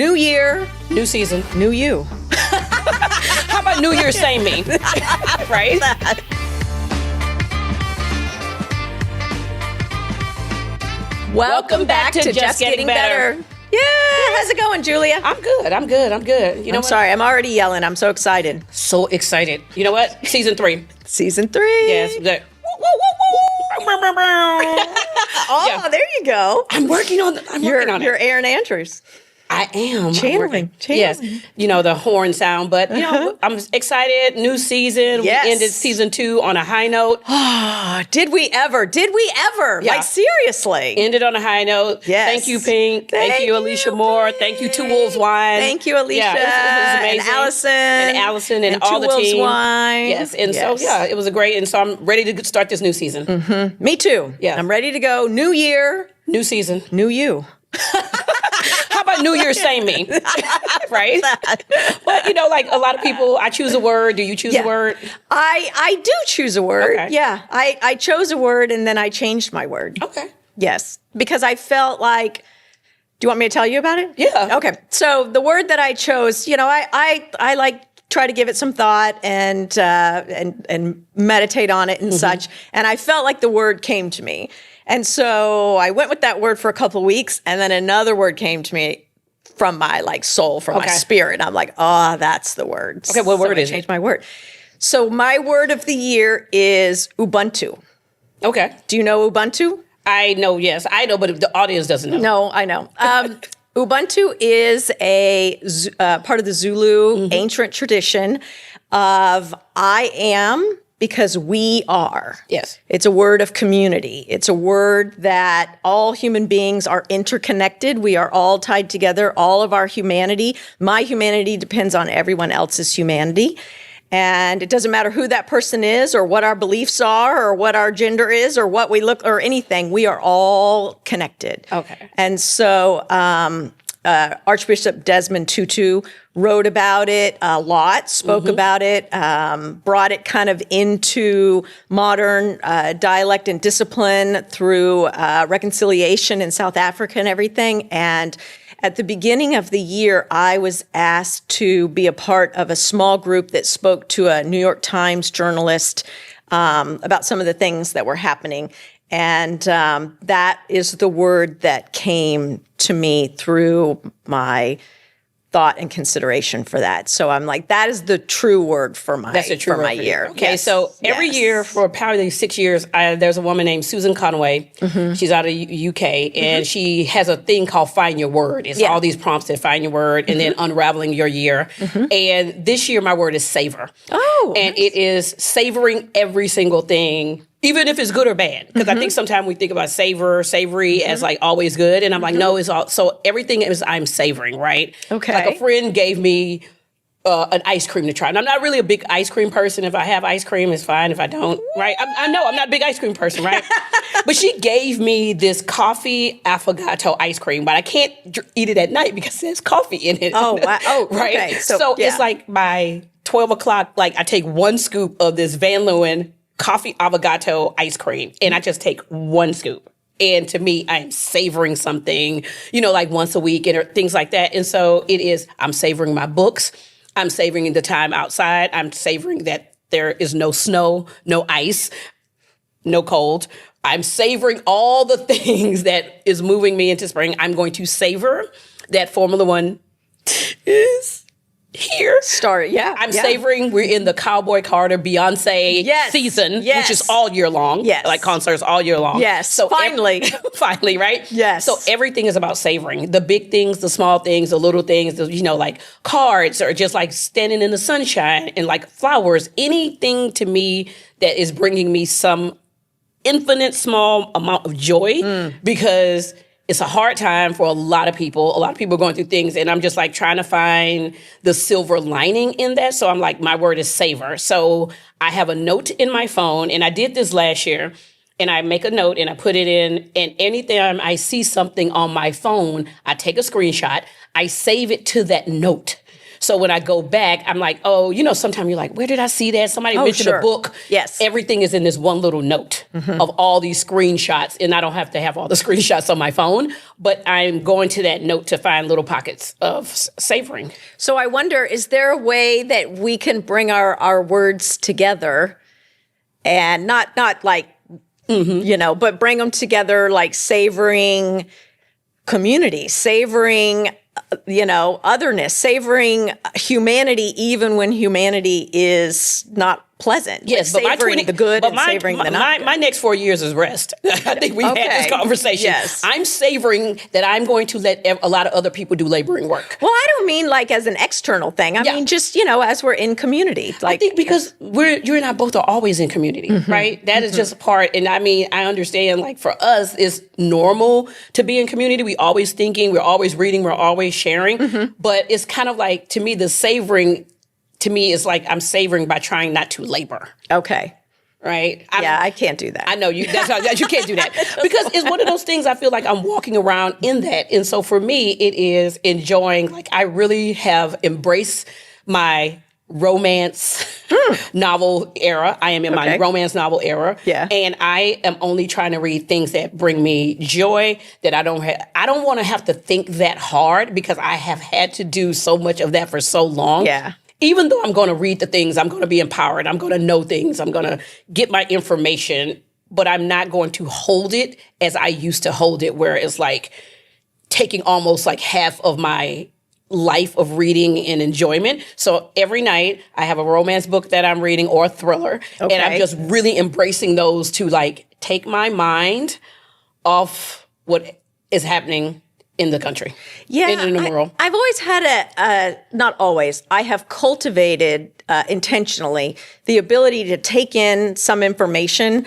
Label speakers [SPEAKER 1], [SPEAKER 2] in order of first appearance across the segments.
[SPEAKER 1] New year,
[SPEAKER 2] New season.
[SPEAKER 1] new you.
[SPEAKER 2] How about New Year's same me? Right?
[SPEAKER 1] Welcome back to Just Getting Better. Yeah, how's it going, Julia?
[SPEAKER 2] I'm good. You know
[SPEAKER 1] I'm sorry, I'm already yelling. I'm so excited.
[SPEAKER 2] So excited. You know what? Season 3.
[SPEAKER 1] Season 3.
[SPEAKER 2] Yes.
[SPEAKER 1] Oh,
[SPEAKER 2] Yeah.
[SPEAKER 1] there you go.
[SPEAKER 2] I'm working on
[SPEAKER 1] You're
[SPEAKER 2] it.
[SPEAKER 1] Aaron Andrews.
[SPEAKER 2] I am.
[SPEAKER 1] Channeling.
[SPEAKER 2] Yes. You know, the horn sound. But, you know, I'm excited. New season.
[SPEAKER 1] Yes.
[SPEAKER 2] We ended season 2 on a high note.
[SPEAKER 1] Did we ever?
[SPEAKER 2] Yeah.
[SPEAKER 1] Like, seriously.
[SPEAKER 2] Ended on a high note.
[SPEAKER 1] Yes.
[SPEAKER 2] Thank you, Pink. Thank you, Alicia Moore.
[SPEAKER 1] Pink.
[SPEAKER 2] Thank you, Two Wolves Wine.
[SPEAKER 1] Thank you, Alicia.
[SPEAKER 2] Yeah, it was amazing.
[SPEAKER 1] And Allison.
[SPEAKER 2] And all
[SPEAKER 1] Two
[SPEAKER 2] the
[SPEAKER 1] Wolves
[SPEAKER 2] team.
[SPEAKER 1] Wine.
[SPEAKER 2] Yes. And so, yeah, it was a great. And so I'm ready to start this new season.
[SPEAKER 1] Me too.
[SPEAKER 2] Yeah.
[SPEAKER 1] I'm ready to go. New year,
[SPEAKER 2] New season.
[SPEAKER 1] new you.
[SPEAKER 2] How about New Year's same me? Right? But, you know, like a lot of people, I choose a word. Do you choose a word?
[SPEAKER 1] I do choose a word.
[SPEAKER 2] Okay.
[SPEAKER 1] Yeah. I chose a word and then I changed my word.
[SPEAKER 2] Okay.
[SPEAKER 1] Yes. Because I felt like, do you want me to tell you about it?
[SPEAKER 2] Yeah.
[SPEAKER 1] Okay. So the word that I chose, you know, I like try to give it some thought and meditate on it and such. And I felt like the word came to me. And so I went with that word for a couple of weeks, and then another word came to me from my soul, from my spirit. And I'm like, oh, that's the word.
[SPEAKER 2] Okay, what word is it?
[SPEAKER 1] I changed my word. So my word of the year is Ubuntu.
[SPEAKER 2] Okay.
[SPEAKER 1] Do you know Ubuntu?
[SPEAKER 2] I know, yes. I know, but the audience doesn't know.
[SPEAKER 1] No, I know. Ubuntu is a part of the Zulu ancient tradition of I am because we are.
[SPEAKER 2] Yes.
[SPEAKER 1] It's a word of community. It's a word that all human beings are interconnected. We are all tied together, all of our humanity. My humanity depends on everyone else's humanity. And it doesn't matter who that person is or what our beliefs are or what our gender is or what we look or anything. We are all connected.
[SPEAKER 2] Okay.
[SPEAKER 1] And so Archbishop Desmond Tutu wrote about it a lot, spoke about it, brought it kind of into modern dialect and discipline through reconciliation in South Africa and everything. And at the beginning of the year, I was asked to be a part of a small group that spoke to a New York Times journalist about some of the things that were happening. And that is the word that came to me through my thought and consideration for that. So I'm like, that is the true word for my,
[SPEAKER 2] That's a true
[SPEAKER 1] for my
[SPEAKER 2] word for you.
[SPEAKER 1] year.
[SPEAKER 2] Okay,
[SPEAKER 1] Yes.
[SPEAKER 2] so every
[SPEAKER 1] Yes.
[SPEAKER 2] year for probably 6 years, there's a woman named Susan Conway. She's out of UK, and she has a thing called Find Your Word. It's all these prompts that find your word and then unraveling your year. And this year, my word is savor.
[SPEAKER 1] Oh,
[SPEAKER 2] And it is savoring every single thing, even if it's good or bad. Because I think sometimes we think about savory as like always good. And I'm like, no, it's all, so everything is I'm savoring, right?
[SPEAKER 1] Okay.
[SPEAKER 2] Like a friend gave me an ice cream to try. And I'm not really a big ice cream person. If I have ice cream, it's fine. If I don't, right? I know I'm not a big ice cream person, right? But she gave me this coffee affogato ice cream, but I can't eat it at night because there's coffee in it.
[SPEAKER 1] Oh, wow. Oh,
[SPEAKER 2] right?
[SPEAKER 1] okay.
[SPEAKER 2] So
[SPEAKER 1] yeah.
[SPEAKER 2] it's like by 12 o'clock, like I take one scoop of this Van Leeuwen coffee avocado ice cream, and I just take one scoop. And to me, I'm savoring something, you know, like once a week and things like that. And so it is, I'm savoring my books. I'm savoring the time outside. I'm savoring that there is no snow, no ice, no cold. I'm savoring all the things that is moving me into spring. I'm going to savor that Formula One is here. I'm savoring. We're in the Cowboy Carter Beyonce season, which is all year long.
[SPEAKER 1] Yes.
[SPEAKER 2] Like concerts all year long.
[SPEAKER 1] Yes.
[SPEAKER 2] So
[SPEAKER 1] finally.
[SPEAKER 2] finally, right?
[SPEAKER 1] Yes.
[SPEAKER 2] So everything is about savoring. The big things, the small things, the little things, you know, like cards or just like standing in the sunshine and like flowers. Anything to me that is bringing me some infinite small amount of joy because it's a hard time for a lot of people. A lot of people are going through things, and I'm just like trying to find the silver lining in that. So I'm like, my word is savor. So I have a note in my phone, and I did this last year, and I make a note and I put it in, and anytime I see something on my phone, I take a screenshot, I save it to that note. So when I go back, I'm like, oh, sometimes you're like, where did I see that? Somebody mentioned a book.
[SPEAKER 1] Yes.
[SPEAKER 2] Everything is in this one little note of all these screenshots. And I don't have to have all the screenshots on my phone, but I'm going to that note to find little pockets of savoring.
[SPEAKER 1] So I wonder, is there a way that we can bring our words together and not like, but bring them together like savoring community, savoring, otherness, savoring humanity, even when humanity is not pleasant.
[SPEAKER 2] Yes,
[SPEAKER 1] but savoring the good and savoring the not good.
[SPEAKER 2] My next 4 years is rest. I think we've had this conversation.
[SPEAKER 1] Yes.
[SPEAKER 2] I'm savoring that I'm going to let a lot of other people do laboring work.
[SPEAKER 1] Well, I don't mean like as an external thing. I mean just, as we're in community. Like,
[SPEAKER 2] I think because you and I both are always in community, right? That is just a part. And I mean, I understand like for us, it's normal to be in community. We're always thinking, we're always reading, we're always sharing. But it's kind of like, to me, the savoring, to me, is like I'm savoring by trying not to labor.
[SPEAKER 1] Okay.
[SPEAKER 2] Right?
[SPEAKER 1] I can't do that.
[SPEAKER 2] I know you. You can't do that because it's one of those things. I feel like I'm walking around in that, and so for me, it is enjoying. Like I really have embraced my romance novel era. I am in my romance novel era, and I am only trying to read things that bring me joy. That I don't have. I don't want to have to think that hard because I have had to do so much of that for so long.
[SPEAKER 1] Yeah.
[SPEAKER 2] Even though I'm going to read the things, I'm going to be empowered, I'm going to know things, I'm going to get my information, but I'm not going to hold it as I used to hold it, where it's like taking almost like half of my life of reading and enjoyment. So every night I have a romance book that I'm reading or a thriller, and I'm just really embracing those to like take my mind off what is happening in the country, in the world.
[SPEAKER 1] I've always had not always, I have cultivated intentionally the ability to take in some information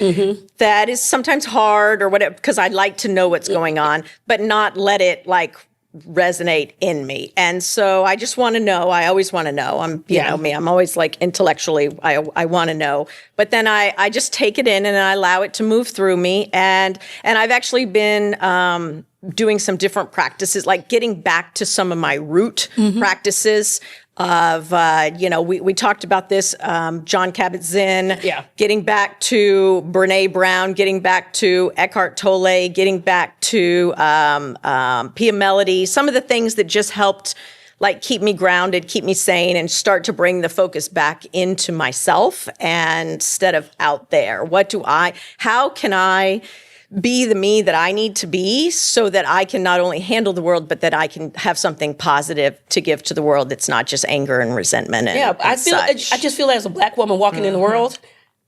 [SPEAKER 1] that is sometimes hard or whatever, because I like to know what's going on, but not let it like resonate in me. And so I just want to know. I always want to know. You know me, I'm always like intellectually, I want to know. But then I just take it in and I allow it to move through me. And I've actually been doing some different practices, like getting back to some of my root practices of, we talked about this, John Kabat-Zinn, getting back to Brene Brown, getting back to Eckhart Tolle, getting back to Pia Mellody, some of the things that just helped like keep me grounded, keep me sane, and start to bring the focus back into myself and instead of out there. How can I be the me that I need to be so that I can not only handle the world, but that I can have something positive to give to the world that's not just anger and resentment. I
[SPEAKER 2] just feel as a Black woman walking in the world,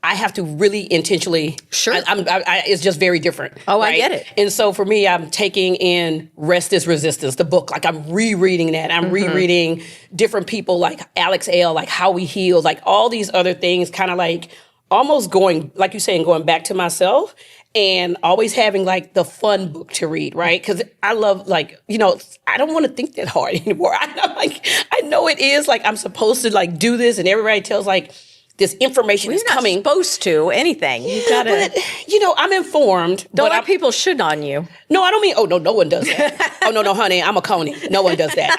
[SPEAKER 2] I have to really intentionally.
[SPEAKER 1] Sure.
[SPEAKER 2] It's just very different.
[SPEAKER 1] Oh,
[SPEAKER 2] right?
[SPEAKER 1] I get it.
[SPEAKER 2] And so for me, I'm taking in Rest is Resistance, the book. Like I'm rereading that. I'm rereading different people like Alex Ale, like How We Heal, like all these other things, kind of like almost going, like you're saying, going back to myself. And always having like the fun book to read, right? Because I love like, I don't want to think that hard anymore. I know it is like I'm supposed to like do this, and everybody tells like this information is coming.
[SPEAKER 1] You're not supposed to anything. You gotta.
[SPEAKER 2] But, I'm informed.
[SPEAKER 1] Don't let people shit on you.
[SPEAKER 2] No, I don't mean. Oh no one does that. Oh no, honey, I'm a coney. No one does that.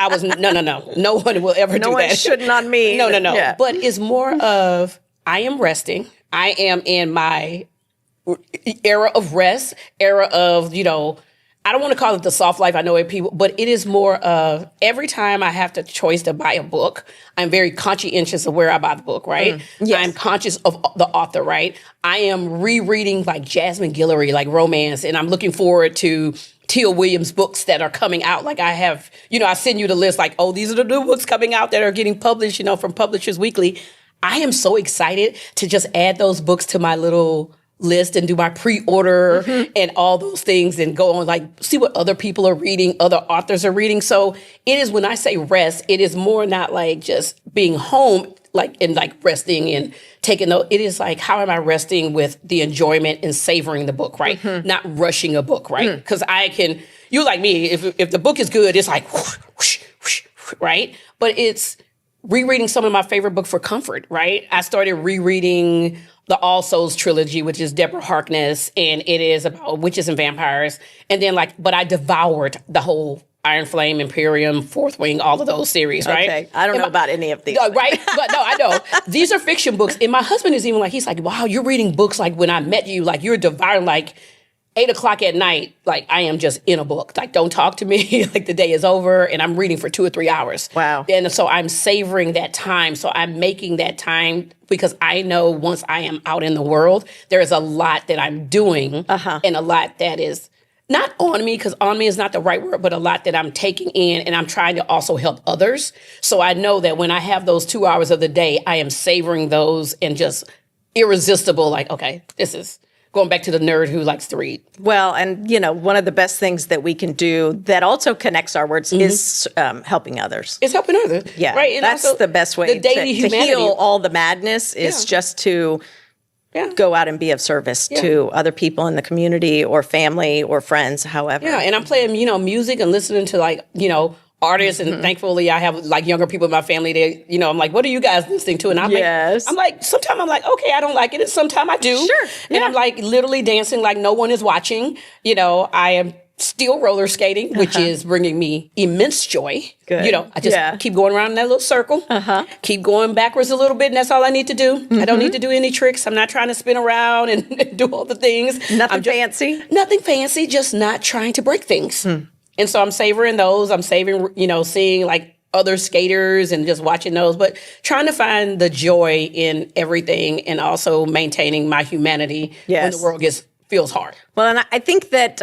[SPEAKER 2] No one will ever do that.
[SPEAKER 1] No one's shitting on me.
[SPEAKER 2] No. Yeah. But it's more of I am resting. I am in my era of rest, era of, I don't want to call it the soft life. I know it people, but it is more of every time I have the choice to buy a book, I'm very conscientious of where I buy the book, right? Yes. I'm conscious of the author, right? I am rereading like Jasmine Guillory, like romance, and I'm looking forward to Tia Williams books that are coming out. Like I have, I send you the list like, oh, these are the new books coming out that are getting published, from Publishers Weekly. I am so excited to just add those books to my little list and do my pre-order and all those things and go on like see what other people are reading, other authors are reading. So it is, when I say rest, it is more not like just being home and resting and taking note. It is like, how am I resting with the enjoyment and savoring the book, right? Not rushing a book, right? Because you like me, if the book is good, it's like whoosh, whoosh, whoosh, right? But it's rereading some of my favorite book for comfort, right? I started rereading the All Souls trilogy, which is Deborah Harkness, and it is about witches and vampires. And then but I devoured the whole, Iron Flame, Imperium, Fourth Wing, all of those series, right?
[SPEAKER 1] Okay. I don't know about any of these.
[SPEAKER 2] No, right? But no, I know. These are fiction books. And my husband is even like, he's like, wow, you're reading books like when I met you, like you're devouring like 8:00 at night, like I am just in a book. Like, don't talk to me. Like the day is over and I'm reading for 2 or 3 hours.
[SPEAKER 1] Wow.
[SPEAKER 2] And so I'm savoring that time. So I'm making that time because I know once I am out in the world, there is a lot that I'm doing and a lot that is not on me, because on me is not the right word, but a lot that I'm taking in, and I'm trying to also help others. So I know that when I have those 2 hours of the day, I am savoring those and just irresistible, like, okay, this is going back to the nerd who likes to read.
[SPEAKER 1] Well, and one of the best things that we can do that also connects our words is helping others.
[SPEAKER 2] It's helping others.
[SPEAKER 1] Yeah,
[SPEAKER 2] right. And
[SPEAKER 1] that's
[SPEAKER 2] also
[SPEAKER 1] the best way
[SPEAKER 2] the daily
[SPEAKER 1] to
[SPEAKER 2] humanity.
[SPEAKER 1] heal all the madness is just to go out and be of service to other people in the community or family or friends, however.
[SPEAKER 2] Yeah, and I'm playing, music and listening to artists, and thankfully I have like younger people in my family that, I'm like, what are you guys listening to? And I'm like, sometimes I'm like, okay, I don't like it. And sometimes I do.
[SPEAKER 1] Sure.
[SPEAKER 2] And I'm like literally dancing like no one is watching. I am still roller skating, which is bringing me immense joy.
[SPEAKER 1] Good.
[SPEAKER 2] I just keep going around in that little circle, keep going backwards a little bit, and that's all I need to do. I don't need to do any tricks. I'm not trying to spin around and do all the things.
[SPEAKER 1] Nothing fancy?
[SPEAKER 2] Nothing fancy, just not trying to break things. And so I'm savoring those. I'm savoring, seeing like other skaters and just watching those, but trying to find the joy in everything and also maintaining my humanity when the world feels hard.
[SPEAKER 1] Well, and I think that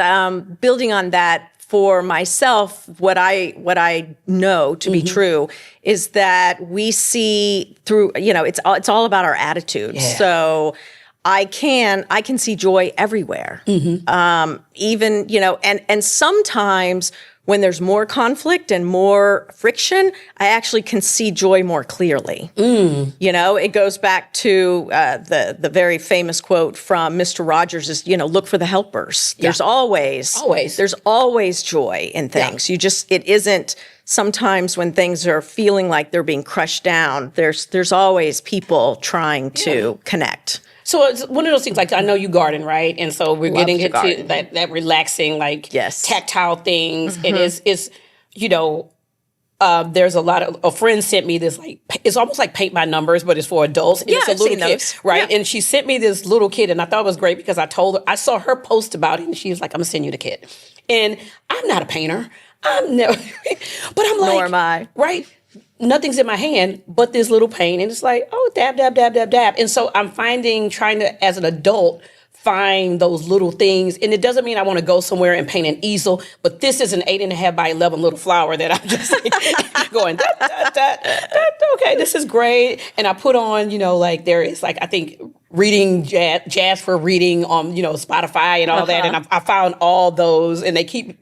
[SPEAKER 1] building on that for myself, what I know to be true is that we see through, it's all about our attitude.
[SPEAKER 2] Yeah.
[SPEAKER 1] So I can see joy everywhere. Even, and sometimes when there's more conflict and more friction, I actually can see joy more clearly. It goes back to the very famous quote from Mr. Rogers is, look for the helpers. There's there's always joy in things. It isn't sometimes when things are feeling like they're being crushed down, there's always people trying to connect.
[SPEAKER 2] So it's one of those things, like I know you garden, right? And so we're getting into that relaxing, tactile things. And it's there's a lot of, a friend sent me this, it's almost like paint by numbers, but it's for adults. And it's a little kid, right? Yeah. And she sent me this little kid, and I thought it was great because I saw her post about it, and she was like, I'm gonna send you the kid. And I'm not a painter. I'm never, but I'm like,
[SPEAKER 1] nor am I.
[SPEAKER 2] Right? Nothing's in my hand but this little paint. And it's like, oh, dab, dab, dab, dab, dab. And so I'm trying to, as an adult, find those little things. And it doesn't mean I want to go somewhere and paint an easel, but this is an 8.5 by 11 little flower that I'm just going, okay, this is great. And I put on, there is I think reading jazz for reading on, Spotify and all that. And I found all those, and they keep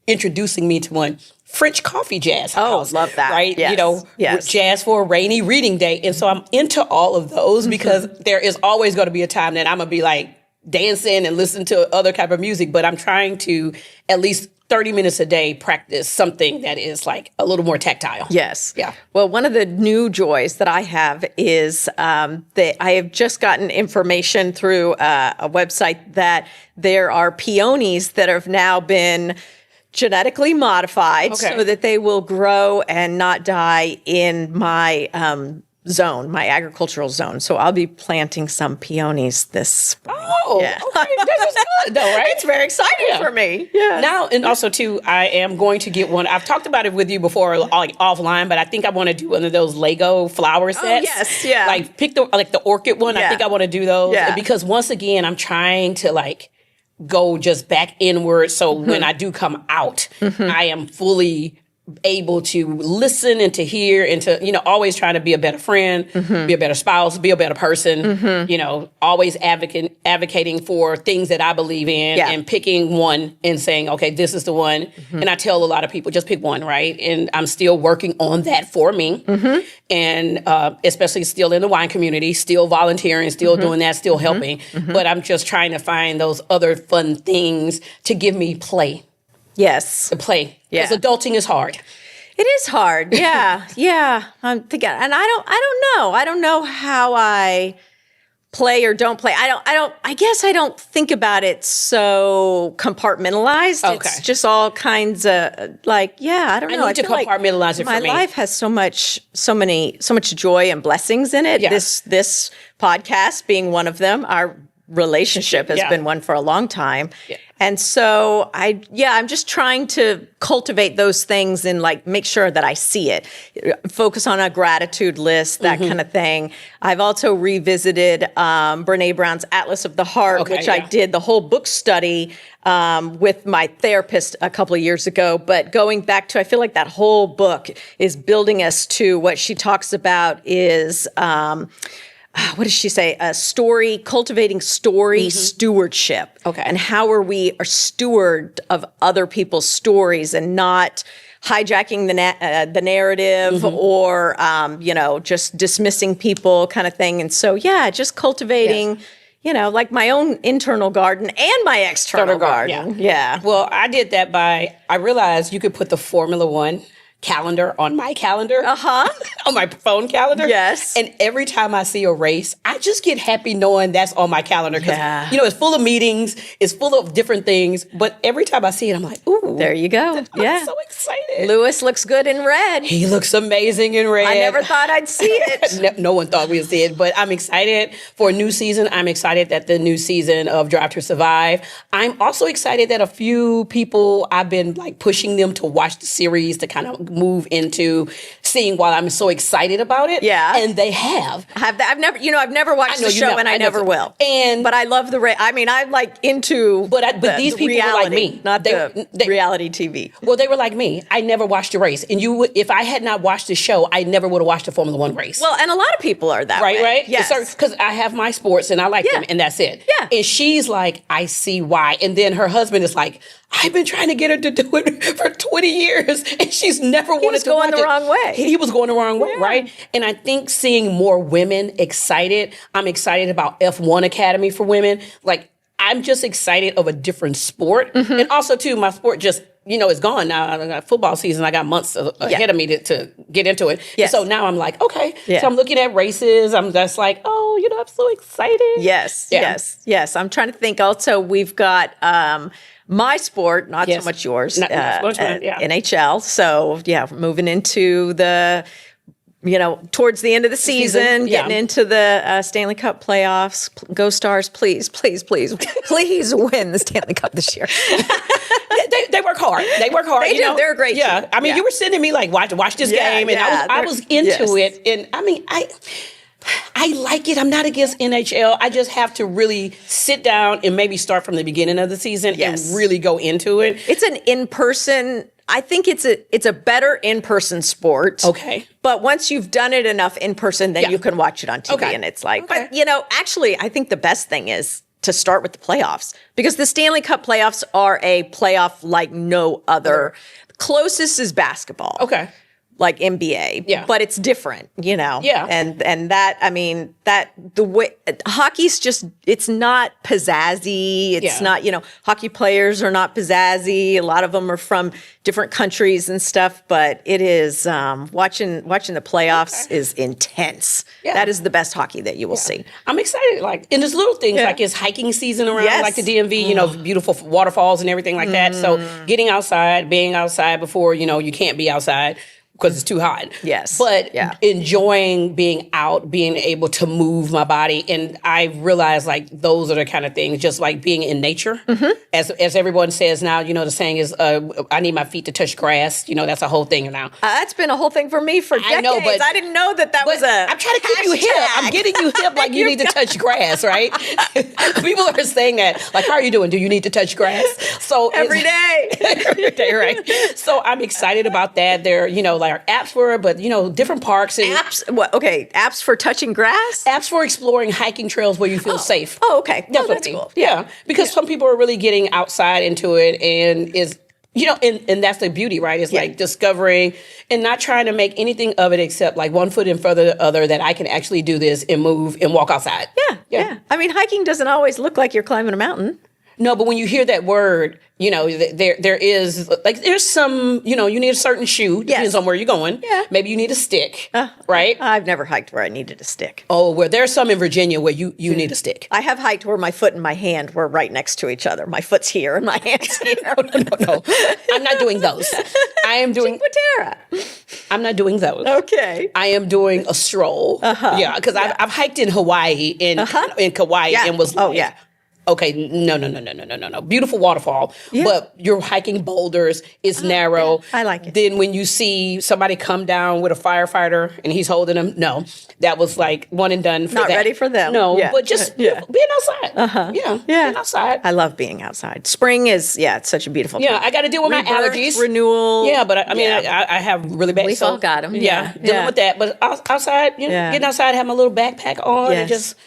[SPEAKER 2] introducing me to one. French coffee jazz house.
[SPEAKER 1] Oh, love that.
[SPEAKER 2] Right?
[SPEAKER 1] Yes.
[SPEAKER 2] Jazz for a rainy reading day. And so I'm into all of those because there is always going to be a time that I'm going to be like dancing and listening to other type of music. But I'm trying to at least 30 minutes a day practice something that is like a little more tactile.
[SPEAKER 1] Yes.
[SPEAKER 2] Yeah.
[SPEAKER 1] Well, one of the new joys that I have is that I have just gotten information through a website that there are peonies that have now been genetically modified so that they will grow and not die in my zone, my agricultural zone. So I'll be planting some peonies this spring.
[SPEAKER 2] Oh, okay. That is good though, right?
[SPEAKER 1] It's very exciting for me. Yeah.
[SPEAKER 2] Now, and also too, I am going to get one. I've talked about it with you before, like offline, but I think I want to do one of those Lego flower sets.
[SPEAKER 1] Oh, yes, yeah.
[SPEAKER 2] Like pick the orchid one.
[SPEAKER 1] Yeah.
[SPEAKER 2] I think I want to do those
[SPEAKER 1] Yeah.
[SPEAKER 2] because once again, I'm trying to go just back inward. So when I do come out, I am fully able to listen and to hear and to, always trying to be a better friend, be a better spouse, be a better person, always advocating for things that I believe in and picking one and saying, okay, this is the one. And I tell a lot of people, just pick one, right? And I'm still working on that for me. And especially still in the wine community, still volunteering, still doing that, still helping. But I'm just trying to find those other fun things to give me play.
[SPEAKER 1] Yes.
[SPEAKER 2] To play. Because adulting is hard.
[SPEAKER 1] It is hard. Yeah. Yeah. I'm thinking, and I don't know. I don't know how I play or don't play. I guess I don't think about it so compartmentalized.
[SPEAKER 2] Okay.
[SPEAKER 1] It's just all kinds of like, I don't know.
[SPEAKER 2] I need to
[SPEAKER 1] feel like
[SPEAKER 2] compartmentalize it for me.
[SPEAKER 1] My life has so much joy and blessings in it.
[SPEAKER 2] Yeah.
[SPEAKER 1] This podcast being one of them. Our relationship has been one for a long time. Yeah. And so I'm just trying to cultivate those things and like make sure that I see it, focus on a gratitude list, that kind of thing. I've also revisited Brene Brown's Atlas of the Heart, which I did the whole book study with my therapist a couple of years ago. But going back to, I feel like that whole book is building us to what she talks about is what does she say? Cultivating story stewardship.
[SPEAKER 2] Okay.
[SPEAKER 1] And how are we a steward of other people's stories and not hijacking the narrative or, just dismissing people kind of thing. And so, just cultivating, like my own internal garden and my external garden. Yeah.
[SPEAKER 2] Well, I did that I realized you could put the Formula One calendar on my calendar. On my phone calendar.
[SPEAKER 1] Yes.
[SPEAKER 2] And every time I see a race, I just get happy knowing that's on my calendar. Because, it's full of meetings, it's full of different things. But every time I see it, I'm like, ooh.
[SPEAKER 1] There you go.
[SPEAKER 2] I'm so excited.
[SPEAKER 1] Lewis looks good in red.
[SPEAKER 2] He looks amazing in red.
[SPEAKER 1] I never thought I'd see it.
[SPEAKER 2] No one thought we would see it, but I'm excited for a new season. I'm excited that the new season of Drive to Survive. I'm also excited that a few people, I've been like pushing them to watch the series to kind of move into seeing why I'm so excited about it.
[SPEAKER 1] Yeah.
[SPEAKER 2] And they have.
[SPEAKER 1] I've never watched the show and I never will. But I love I'm like into
[SPEAKER 2] but these people
[SPEAKER 1] reality,
[SPEAKER 2] were like me.
[SPEAKER 1] Not the reality TV.
[SPEAKER 2] Well, they were like me. I never watched a race. And if I had not watched the show, I never would have watched a Formula One race.
[SPEAKER 1] Well, and a lot of people are that way.
[SPEAKER 2] Right?
[SPEAKER 1] Yes.
[SPEAKER 2] Because I have my sports and I like them and that's it.
[SPEAKER 1] Yeah.
[SPEAKER 2] And she's like, I see why. And then her husband is like, I've been trying to get her to do it for 20 years and she's never wanted to watch it.
[SPEAKER 1] He was going the wrong way.
[SPEAKER 2] He was going the wrong way, right? And I think seeing more women excited, I'm excited about F1 Academy for women. Like, I'm just excited of a different sport. And also, too, my sport just, is gone now. I got football season. I got months ahead of me to get into it.
[SPEAKER 1] Yes.
[SPEAKER 2] So now I'm like, okay. So I'm looking at races. I'm just like, oh, I'm so excited.
[SPEAKER 1] Yes. I'm trying to think. Also, we've got my sport, not so much yours, NHL. So, moving into the towards the end of the season, getting into the Stanley Cup playoffs. Go Stars, please, please, please, please win the Stanley Cup this year.
[SPEAKER 2] They work hard. They work hard.
[SPEAKER 1] They do. They're a great team.
[SPEAKER 2] I mean, you were sending me like, watch this game, and I was into it. And I mean, I like it. I'm not against NHL. I just have to really sit down and maybe start from the beginning of the season and really go into it.
[SPEAKER 1] It's an in-person. I think it's a better in-person sport.
[SPEAKER 2] Okay.
[SPEAKER 1] But once you've done it enough in person, then you can watch it on TV. And it's like, but actually, I think the best thing is to start with the playoffs because the Stanley Cup playoffs are a playoff like no other. Closest is basketball.
[SPEAKER 2] Okay.
[SPEAKER 1] Like NBA, but it's different,
[SPEAKER 2] Yeah.
[SPEAKER 1] And that, I mean, that the way hockey's just, it's not pizzazzy. It's not, hockey players are not pizzazzy. A lot of them are from different countries and stuff, but it is, watching the playoffs is intense. Yeah. That is the best hockey that you will see.
[SPEAKER 2] I'm excited. Like, and there's little things like it's hiking season around, like the DMV, beautiful waterfalls and everything like that. So getting outside, being outside before, you can't be outside because it's too hot.
[SPEAKER 1] Yes.
[SPEAKER 2] But enjoying being out, being able to move my body. And I realize like those are the kind of things, just like being in nature. As everyone says now, the saying is, I need my feet to touch grass. That's a whole thing now.
[SPEAKER 1] That's been a whole thing for me for decades. I know, but I didn't know that was a
[SPEAKER 2] I'm trying to keep you hip. I'm getting you hip like you need to touch grass, right? People are saying that. Like, how are you doing? Do you need to touch grass? So
[SPEAKER 1] every day.
[SPEAKER 2] Every day, right? So I'm excited about that. There, like apps for it, but different parks and
[SPEAKER 1] apps. What? Okay, apps for touching grass.
[SPEAKER 2] Apps for exploring hiking trails where you feel safe.
[SPEAKER 1] Oh, okay.
[SPEAKER 2] That's what I mean. Cool. Yeah, because some people are really getting outside into it, and is and that's the beauty, right? It's like discovering and not trying to make anything of it except like one foot in front of the other that I can actually do this and move and walk outside.
[SPEAKER 1] Yeah. I mean, hiking doesn't always look like you're climbing a mountain.
[SPEAKER 2] No, but when you hear that word, you know, there is like there's some, you know, you need a certain shoe. Depends on where you're going.
[SPEAKER 1] Yeah.
[SPEAKER 2] Maybe you need a stick, right?
[SPEAKER 1] I've never hiked where I needed a stick.
[SPEAKER 2] Oh, well, there's some in Virginia where you need a stick.
[SPEAKER 1] I have hiked where my foot and my hand were right next to each other. My foot's here and my hand's here.
[SPEAKER 2] No. I'm not doing those. I am doing. I'm not doing those.
[SPEAKER 1] Okay.
[SPEAKER 2] I am doing a stroll. Yeah, because I've hiked in Hawaii in Kauai and was like, okay, no. Beautiful waterfall, but you're hiking boulders. It's narrow.
[SPEAKER 1] Yeah. I like it.
[SPEAKER 2] Then when you see somebody come down with a firefighter and he's holding them, no, that was like one and done.
[SPEAKER 1] Not ready for them.
[SPEAKER 2] No, but just being outside. Being outside.
[SPEAKER 1] I love being outside. Spring is it's such a beautiful time.
[SPEAKER 2] Yeah, I got to deal with my allergies,
[SPEAKER 1] renewal.
[SPEAKER 2] Yeah, but I mean, I have really bad.
[SPEAKER 1] We've all got them.
[SPEAKER 2] Yeah, dealing with that. But outside, getting outside, have my little backpack on and just.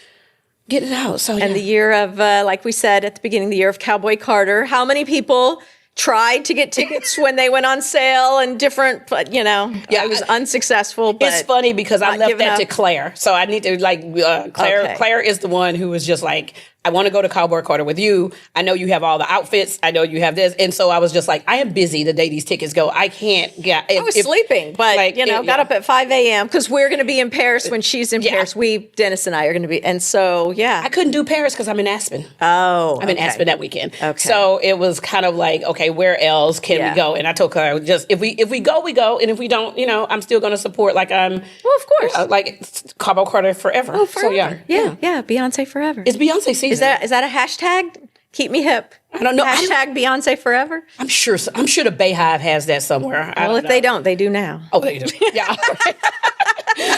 [SPEAKER 2] Get it out. So,
[SPEAKER 1] And the year of, like we said at the beginning, the year of Cowboy Carter. How many people tried to get tickets when they went on sale and different, but I was unsuccessful. But
[SPEAKER 2] it's funny because I left that to Claire. So I need to Claire.
[SPEAKER 1] Okay.
[SPEAKER 2] Claire is the one who was just like, I want to go to Cowboy Carter with you. I know you have all the outfits. I know you have this. And so I was just like, I am busy the day these tickets go. I can't get.
[SPEAKER 1] I was sleeping, but got up at 5 a.m. because we're going to be in Paris when she's in Paris. Dennis and I are going to be. And so,
[SPEAKER 2] I couldn't do Paris because I'm in Aspen.
[SPEAKER 1] Oh,
[SPEAKER 2] I'm in Aspen that weekend.
[SPEAKER 1] Okay.
[SPEAKER 2] So it was kind of like, okay, where else can we go? And I told Claire, just if we go, we go. And if we don't, I'm still going to support like I'm.
[SPEAKER 1] Well, of course.
[SPEAKER 2] Like Cowboy Carter forever.
[SPEAKER 1] Oh, forever.
[SPEAKER 2] So
[SPEAKER 1] yeah. Beyonce forever.
[SPEAKER 2] It's Beyonce season.
[SPEAKER 1] Is that a hashtag? Keep me hip.
[SPEAKER 2] I don't know.
[SPEAKER 1] Hashtag Beyonce forever.
[SPEAKER 2] I'm sure the Bayhive has that somewhere.
[SPEAKER 1] Well, if they don't, they do now.
[SPEAKER 2] Oh, they do. Yeah.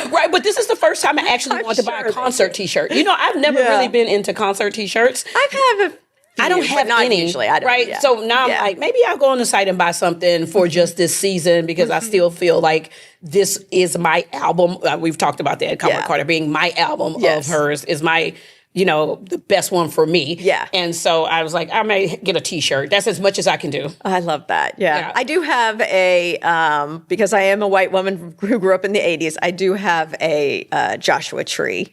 [SPEAKER 2] Right, but this is the first time I actually want to buy a concert T-shirt. I've never really been into concert T-shirts. I don't have any.
[SPEAKER 1] Usually, I don't.
[SPEAKER 2] Right, so now I'm like, maybe I'll go on the site and buy something for just this season because I still feel like this is my album. We've talked about that, Cowboy Carter being my album of hers is my. The best one for me.
[SPEAKER 1] Yeah.
[SPEAKER 2] And so I was like, I may get a T-shirt. That's as much as I can do.
[SPEAKER 1] I love that. Yeah. I do have because I am a white woman who grew up in the 80s, I do have a Joshua Tree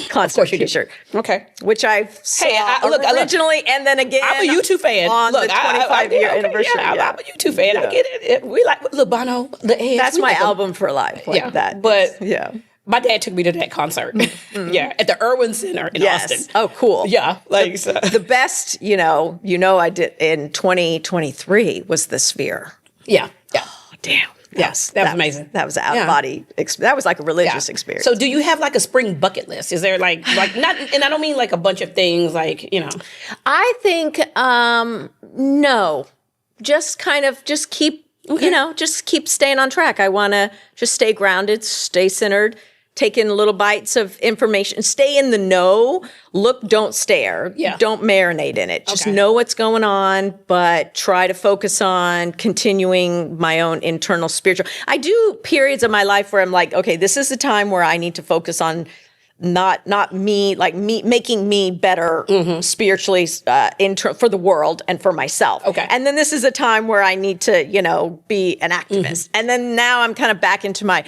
[SPEAKER 1] concert T-shirt.
[SPEAKER 2] Okay.
[SPEAKER 1] Which I saw originally and then again.
[SPEAKER 2] I'm a U2 fan.
[SPEAKER 1] On the 25-year anniversary.
[SPEAKER 2] I'm a U2 fan. I get it. We like Lubano, the Edge.
[SPEAKER 1] That's my album for life. Like that.
[SPEAKER 2] But my dad took me to that concert. At the Irwin Center in Austin.
[SPEAKER 1] Oh, cool.
[SPEAKER 2] Yeah.
[SPEAKER 1] The best, I did in 2023 was the Sphere.
[SPEAKER 2] Yeah.
[SPEAKER 1] Oh, damn.
[SPEAKER 2] Yes, that was amazing.
[SPEAKER 1] That was out of body. That was like a religious experience.
[SPEAKER 2] So, do you have like a spring bucket list? Is there like not? And I don't mean like a bunch of things, like
[SPEAKER 1] I think no, just keep just keep staying on track. I want to just stay grounded, stay centered. Take in little bites of information, stay in the know, look, don't stare, don't marinate in it. Just know what's going on, but try to focus on continuing my own internal spiritual. I do periods of my life where I'm like, okay, this is the time where I need to focus on not me, like me making me better spiritually for the world and for myself.
[SPEAKER 2] Okay.
[SPEAKER 1] And then this is a time where I need to, be an activist. And then now I'm kind of back into my,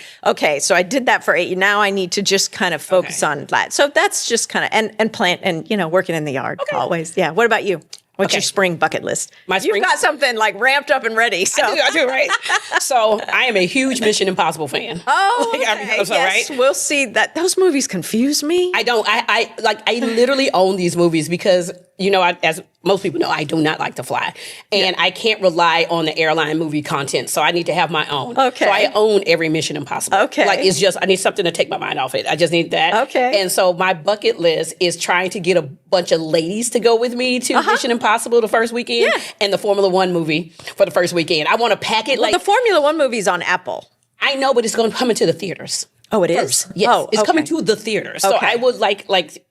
[SPEAKER 1] so I did that for 8 years. Now I need to just kind of focus on that. So that's just kind of, and plant and, working in the yard always. Yeah. What about you? What's your spring bucket list? You've got something like ramped up and ready. So.
[SPEAKER 2] I do, right? So I am a huge Mission Impossible fan.
[SPEAKER 1] Oh, okay. Yes, right? We'll see that. Those movies confuse me.
[SPEAKER 2] I don't. I literally own these movies because, as most people know, I do not like to fly. And I can't rely on the airline movie content. So I need to have my own.
[SPEAKER 1] Okay.
[SPEAKER 2] So I own every Mission Impossible.
[SPEAKER 1] Okay.
[SPEAKER 2] Like, it's just, I need something to take my mind off it. I just need that.
[SPEAKER 1] Okay.
[SPEAKER 2] And so my bucket list is trying to get a bunch of ladies to go with me to Mission Impossible the first weekend and the Formula One movie for the first weekend. I want to pack it
[SPEAKER 1] the Formula One movie's on Apple.
[SPEAKER 2] I know, but it's going to come into the theaters.
[SPEAKER 1] Oh, it is?
[SPEAKER 2] Yes, it's coming to the theater. So I would like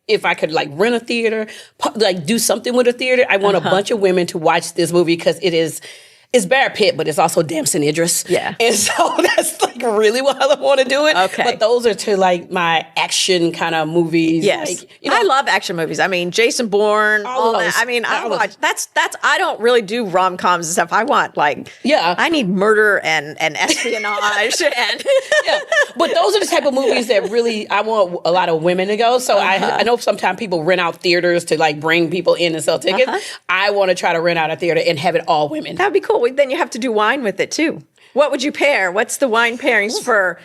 [SPEAKER 2] if I could rent a theater, do something with a theater. I want a bunch of women to watch this movie because it's Brad Pitt, but it's also Damson Idris.
[SPEAKER 1] Yeah.
[SPEAKER 2] And so that's really while I want to do it.
[SPEAKER 1] Okay.
[SPEAKER 2] But those are to like my action kind of movies.
[SPEAKER 1] Yes.
[SPEAKER 2] Like, you know,
[SPEAKER 1] I love action movies. I mean, Jason Bourne, all
[SPEAKER 2] of
[SPEAKER 1] that.
[SPEAKER 2] those.
[SPEAKER 1] I mean, I
[SPEAKER 2] All of
[SPEAKER 1] watch, that's, I don't really do rom-coms and stuff. I want like,
[SPEAKER 2] Yeah.
[SPEAKER 1] I need murder and espionage and.
[SPEAKER 2] yeah. But those are the type of movies that really, I want a lot of women to go. So I know sometimes people rent out theaters to like bring people in and sell tickets. I want to try to rent out a theater and have it all women.
[SPEAKER 1] That'd be cool. Well, then you have to do wine with it too. What would you pair? What's the wine pairings for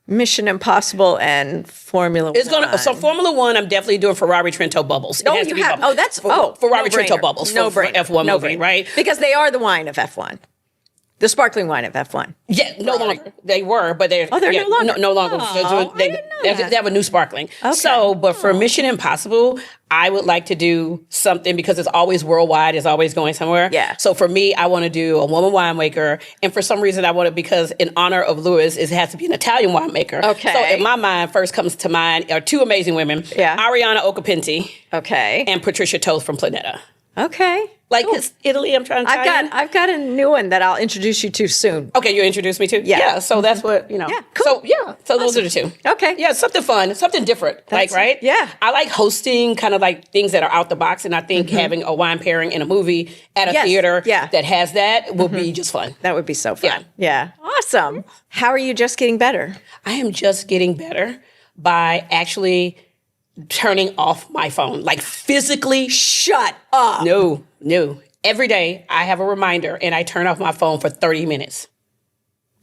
[SPEAKER 1] Mission Impossible and Formula
[SPEAKER 2] It's
[SPEAKER 1] One?
[SPEAKER 2] gonna. So Formula One, I'm definitely doing Ferrari Trento bubbles. It
[SPEAKER 1] Oh,
[SPEAKER 2] has to
[SPEAKER 1] you
[SPEAKER 2] be
[SPEAKER 1] have.
[SPEAKER 2] bubbles.
[SPEAKER 1] Oh, that's
[SPEAKER 2] Ferrari
[SPEAKER 1] no-brainer.
[SPEAKER 2] Trento bubbles.
[SPEAKER 1] No
[SPEAKER 2] for
[SPEAKER 1] brainer.
[SPEAKER 2] F1
[SPEAKER 1] No
[SPEAKER 2] movie,
[SPEAKER 1] brainer.
[SPEAKER 2] right?
[SPEAKER 1] Because they are the wine of F1. The sparkling wine of F1.
[SPEAKER 2] Yeah, no longer. They were, but they're
[SPEAKER 1] they're no longer?
[SPEAKER 2] No longer.
[SPEAKER 1] Oh, I
[SPEAKER 2] they,
[SPEAKER 1] didn't know
[SPEAKER 2] they
[SPEAKER 1] that.
[SPEAKER 2] have a new sparkling.
[SPEAKER 1] Okay.
[SPEAKER 2] So, but for Mission Impossible, I would like to do something because it's always worldwide. It's always going somewhere.
[SPEAKER 1] Yeah.
[SPEAKER 2] So for me, I want to do a woman winemaker, and for some reason, I want it because in honor of Lewis, it has to be an Italian winemaker.
[SPEAKER 1] Okay.
[SPEAKER 2] So in my mind, first comes to mind are two amazing women.
[SPEAKER 1] Yeah.
[SPEAKER 2] Ariana Occhipinti
[SPEAKER 1] Okay.
[SPEAKER 2] and Patricia Toth from Planeta.
[SPEAKER 1] Okay.
[SPEAKER 2] Like it's Italy, I'm trying to tell you.
[SPEAKER 1] I've got a new one that I'll introduce you to soon.
[SPEAKER 2] Okay, you introduced me to?
[SPEAKER 1] Yeah.
[SPEAKER 2] So that's what, you know.
[SPEAKER 1] Yeah, cool.
[SPEAKER 2] So those are the two.
[SPEAKER 1] Okay.
[SPEAKER 2] Yeah, something fun, something different.
[SPEAKER 1] That's-
[SPEAKER 2] right?
[SPEAKER 1] yeah.
[SPEAKER 2] I like hosting kind of like things that are out the box. And I think having a wine pairing in a movie at a
[SPEAKER 1] Yes,
[SPEAKER 2] theater
[SPEAKER 1] yeah.
[SPEAKER 2] that has that will be just fun.
[SPEAKER 1] That would be so fun. Yeah. Awesome. How are you just getting better?
[SPEAKER 2] I am just getting better by actually turning off my phone, like physically.
[SPEAKER 1] Shut up.
[SPEAKER 2] No. Every day I have a reminder and I turn off my phone for 30 minutes.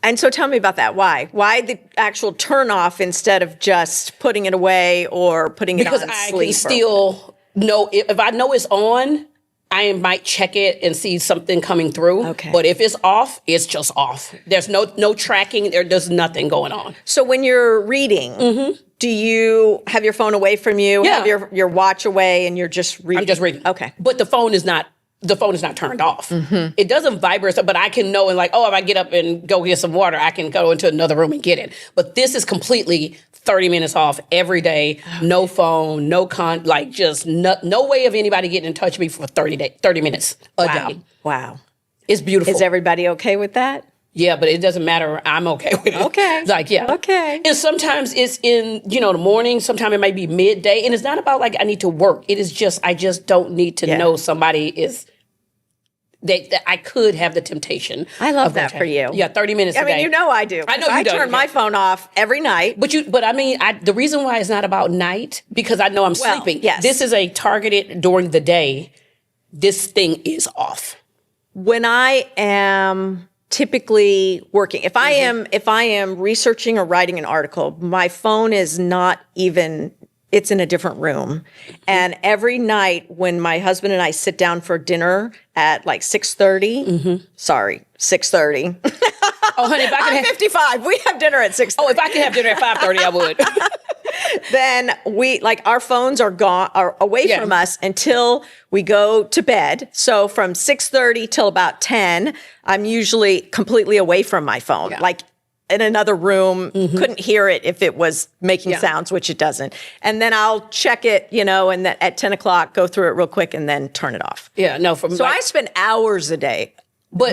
[SPEAKER 1] And so tell me about that. Why? Why the actual turn off instead of just putting it away or putting it
[SPEAKER 2] Because
[SPEAKER 1] on
[SPEAKER 2] I
[SPEAKER 1] sleep?
[SPEAKER 2] can still know if I know it's on, I might check it and see something coming through.
[SPEAKER 1] Okay.
[SPEAKER 2] But if it's off, it's just off. There's no tracking. There's nothing going on.
[SPEAKER 1] So when you're reading, do you have your phone away from you?
[SPEAKER 2] Yeah.
[SPEAKER 1] Have your watch away and you're just reading?
[SPEAKER 2] I'm just reading.
[SPEAKER 1] Okay.
[SPEAKER 2] But the phone is not turned off. It doesn't vibrate, but I can know and like, oh, if I get up and go get some water, I can go into another room and get it. But this is completely 30 minutes off every day. No phone, just no way of anybody getting in touch with me for 30 minutes a day.
[SPEAKER 1] Wow.
[SPEAKER 2] It's beautiful.
[SPEAKER 1] Is everybody okay with that?
[SPEAKER 2] Yeah, but it doesn't matter. I'm okay with it.
[SPEAKER 1] Okay.
[SPEAKER 2] Like, yeah.
[SPEAKER 1] Okay.
[SPEAKER 2] And sometimes it's in, the morning. Sometimes it might be midday. And it's not about like I need to work. It is just, I just don't need to know somebody is, that I could have the temptation.
[SPEAKER 1] I love
[SPEAKER 2] of
[SPEAKER 1] that
[SPEAKER 2] going
[SPEAKER 1] for
[SPEAKER 2] to-
[SPEAKER 1] you.
[SPEAKER 2] Yeah, 30 minutes a day.
[SPEAKER 1] I mean, you know I do.
[SPEAKER 2] I know you
[SPEAKER 1] I
[SPEAKER 2] do,
[SPEAKER 1] turn
[SPEAKER 2] yeah.
[SPEAKER 1] my phone off every night.
[SPEAKER 2] But I mean, the reason why it's not about night, because I know I'm
[SPEAKER 1] Well,
[SPEAKER 2] sleeping.
[SPEAKER 1] yes.
[SPEAKER 2] This is a targeted during the day. This thing is off.
[SPEAKER 1] When I am typically working, if I am researching or writing an article, my phone is not even, it's in a different room. And every night when my husband and I sit down for dinner at like 6:30, sorry, 6:30.
[SPEAKER 2] Oh, honey, if I could
[SPEAKER 1] I'm
[SPEAKER 2] have,
[SPEAKER 1] 55. We have dinner at 6:30.
[SPEAKER 2] if I could have dinner at 5:30, I would.
[SPEAKER 1] Then we our phones are away
[SPEAKER 2] Yeah.
[SPEAKER 1] from us until we go to bed. So from 6:30 till about 10, I'm usually completely away from my phone. Like in another room, couldn't hear it if it was making sounds, which it doesn't. And then I'll check it, and then at 10 o'clock, go through it real quick and then turn it off.
[SPEAKER 2] Yeah, no,
[SPEAKER 1] So I spend hours a day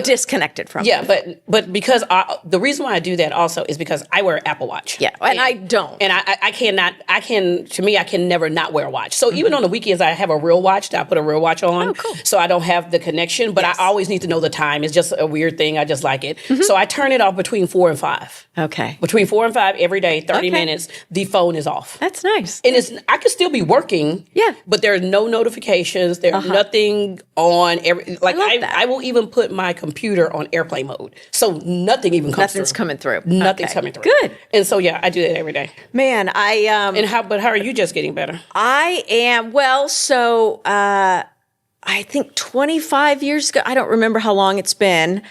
[SPEAKER 1] disconnected from
[SPEAKER 2] Yeah,
[SPEAKER 1] it.
[SPEAKER 2] but because the reason why I do that also is because I wear Apple Watch.
[SPEAKER 1] Yeah, and I don't.
[SPEAKER 2] And I can never not wear a watch. So even on the weekends, I have a real watch that I put a real watch on.
[SPEAKER 1] Oh, cool.
[SPEAKER 2] So I don't have the connection, but I always need to know the time. It's just a weird thing. I just like it. So I turn it off between 4 and 5.
[SPEAKER 1] Okay.
[SPEAKER 2] Between 4 and 5 every day, 30
[SPEAKER 1] Okay.
[SPEAKER 2] minutes, the phone is off.
[SPEAKER 1] That's nice.
[SPEAKER 2] And I could still be working.
[SPEAKER 1] Yeah.
[SPEAKER 2] But there's no notifications. There's nothing on. I will even put my computer on airplane mode. So nothing even comes
[SPEAKER 1] Nothing's
[SPEAKER 2] through.
[SPEAKER 1] coming through.
[SPEAKER 2] Nothing's
[SPEAKER 1] Okay.
[SPEAKER 2] coming through.
[SPEAKER 1] Good.
[SPEAKER 2] And so, yeah, I do that every day.
[SPEAKER 1] Man,
[SPEAKER 2] But how are you just getting better?
[SPEAKER 1] I am, I think 25 years ago, I don't remember how long it's been.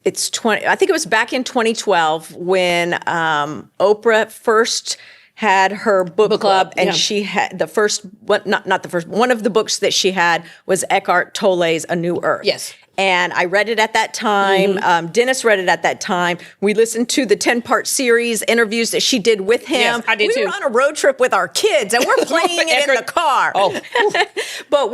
[SPEAKER 1] It's 20, I think it was back in 2012 when Oprah first had her book club, and she had the first, not the first, one of the books that she had was Eckhart Tolle's A New Earth.
[SPEAKER 2] Yes.
[SPEAKER 1] And I read it at that time. Dennis read it at that time. We listened to the 10-part series interviews that she did with him.
[SPEAKER 2] Yes, I did too.
[SPEAKER 1] We were on a road trip with our kids, and we're playing it in the car.
[SPEAKER 2] Oh.
[SPEAKER 1] But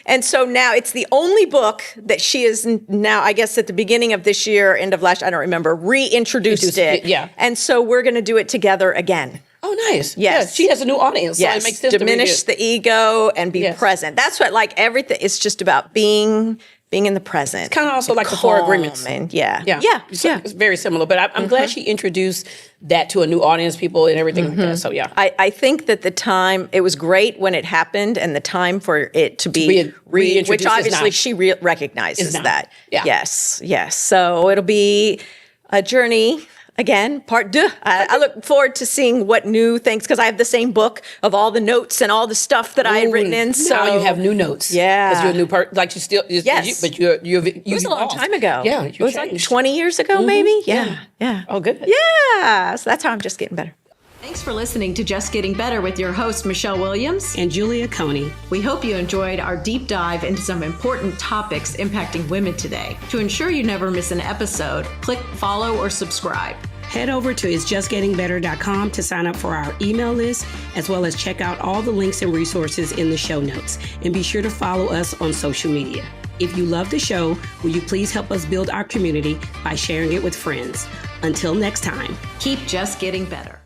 [SPEAKER 1] and so now it's the only book that she is now, I guess at the beginning of this year, end of last, I don't remember, reintroduced it.
[SPEAKER 2] Yeah.
[SPEAKER 1] And so we're going to do it together again.
[SPEAKER 2] Oh, nice.
[SPEAKER 1] Yes.
[SPEAKER 2] Yeah, she has a new audience, so it makes sense
[SPEAKER 1] Diminish
[SPEAKER 2] to me.
[SPEAKER 1] the ego and be present. That's what, like, everything, it's just about being in the present. It's
[SPEAKER 2] kind of also like the 4 agreements.
[SPEAKER 1] And
[SPEAKER 2] It's very similar, but I'm glad she introduced that to a new audience, people and everything like that. So yeah.
[SPEAKER 1] I think that the time, it was great when it happened, and the time for it to be
[SPEAKER 2] reintroduced,
[SPEAKER 1] which obviously
[SPEAKER 2] is
[SPEAKER 1] she recognizes that.
[SPEAKER 2] Yeah.
[SPEAKER 1] Yes. So it'll be a journey. Again, part 2. I look forward to seeing what new things, because I have the same book of all the notes and all the stuff that I had written in. So
[SPEAKER 2] now you have new notes.
[SPEAKER 1] Yeah.
[SPEAKER 2] Because you're a new person. Like you still,
[SPEAKER 1] yes.
[SPEAKER 2] but you
[SPEAKER 1] it was a long time ago.
[SPEAKER 2] Yeah.
[SPEAKER 1] It was like 20 years ago, maybe. Yeah.
[SPEAKER 2] Oh, good.
[SPEAKER 1] Yeah. So that's how I'm just getting better.
[SPEAKER 3] Thanks for listening to Just Getting Better with your host, Michelle Williams
[SPEAKER 2] and Julia Coney.
[SPEAKER 3] We hope you enjoyed our deep dive into some important topics impacting women today. To ensure you never miss an episode, click follow or subscribe.
[SPEAKER 4] Head over to isjustgettingbetter.com to sign up for our email list, as well as check out all the links and resources in the show notes. And be sure to follow us on social media. If you love the show, will you please help us build our community by sharing it with friends? Until next time,
[SPEAKER 3] keep just getting better.